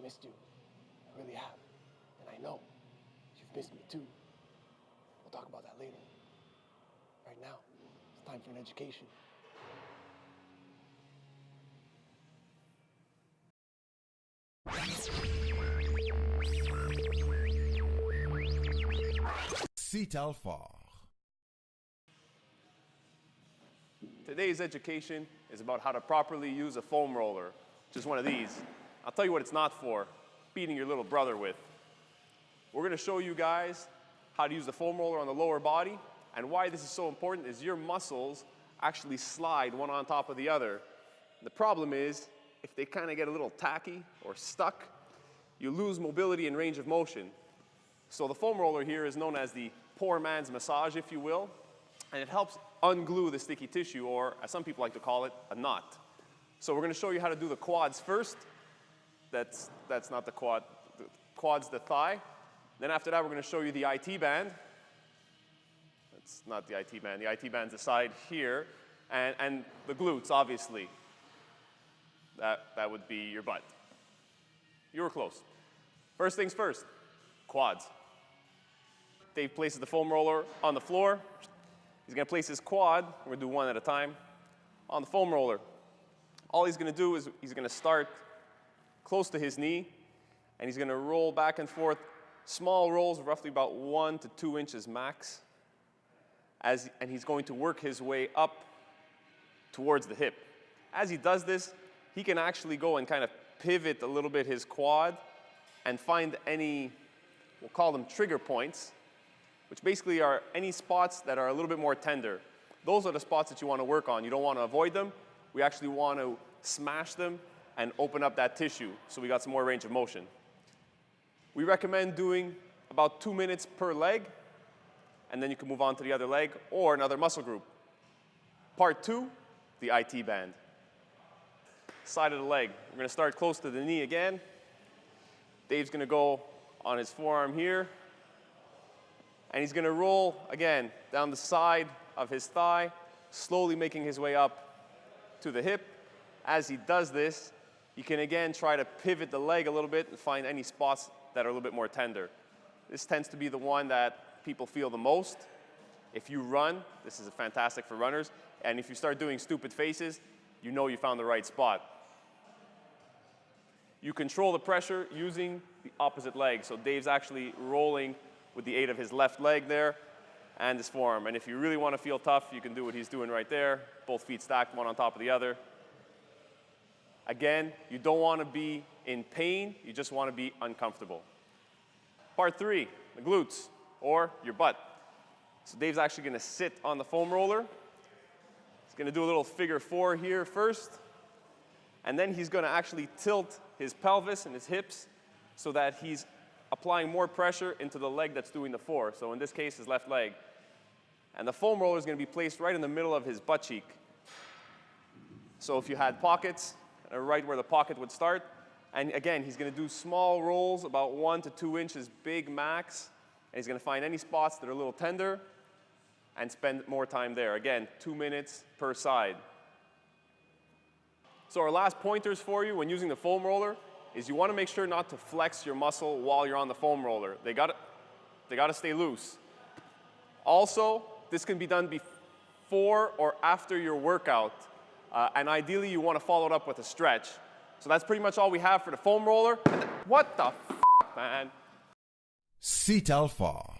missed you. I really have. And I know you've missed me too. We'll talk about that later. Right now, it's time for an education. Citalfort. Today's education is about how to properly use a foam roller, which is one of these. I'll tell you what it's not for, beating your little brother with. We're going to show you guys how to use the foam roller on the lower body, and why this is so important is your muscles actually slide one on top of the other. The problem is, if they kind of get a little tacky or stuck, you lose mobility and range of motion. So the foam roller here is known as the poor man's massage, if you will, and it helps unglue the sticky tissue, or as some people like to call it, a knot. So we're going to show you how to do the quads first. That's not the quad. The quad's the thigh. Then after that, we're going to show you the IT band. That's not the IT band. The IT band's the side here. And the glutes, obviously. That would be your butt. You were close. First things first, quads. Dave places the foam roller on the floor. He's going to place his quad, we're going to do one at a time, on the foam roller. All he's going to do is he's going to start close to his knee, and he's going to roll back and forth, small rolls, roughly about 1 to 2 inches max, and he's going to work his way up towards the hip. As he does this, he can actually go and kind of pivot a little bit his quad and find any, we'll call them trigger points, which basically are any spots that are a little bit more tender. Those are the spots that you want to work on. You don't want to avoid them. We actually want to smash them and open up that tissue so we got some more range of motion. We recommend doing about 2 minutes per leg, and then you can move on to the other leg or another muscle group. Part 2, the IT band. Side of the leg. We're going to start close to the knee again. Dave's going to go on his forearm here. And he's going to roll, again, down the side of his thigh, slowly making his way up to the hip. As he does this, you can again try to pivot the leg a little bit and find any spots that are a little bit more tender. This tends to be the one that people feel the most. If you run, this is fantastic for runners. And if you start doing stupid faces, you know you found the right spot. You control the pressure using the opposite leg. So Dave's actually rolling with the aid of his left leg there and his forearm. And if you really want to feel tough, you can do what he's doing right there. Both feet stacked, one on top of the other. Again, you don't want to be in pain. You just want to be uncomfortable. Part 3, the glutes, or your butt. So Dave's actually going to sit on the foam roller. He's going to do a little figure 4 here first. And then he's going to actually tilt his pelvis and his hips so that he's applying more pressure into the leg that's doing the 4. So in this case, his left leg. And the foam roller is going to be placed right in the middle of his butt cheek. So if you had pockets, right where the pocket would start, and again, he's going to do small rolls, about 1 to 2 inches big max, and he's going to find any spots that are a little tender and spend more time there. Again, 2 minutes per side. So our last pointers for you when using the foam roller is you want to make sure not to flex your muscle while you're on the foam roller. They got to stay loose. Also, this can be done before or after your workout. And ideally, you want to follow it up with a stretch. So that's pretty much all we have for the foam roller. What the f***, man? Citalfort.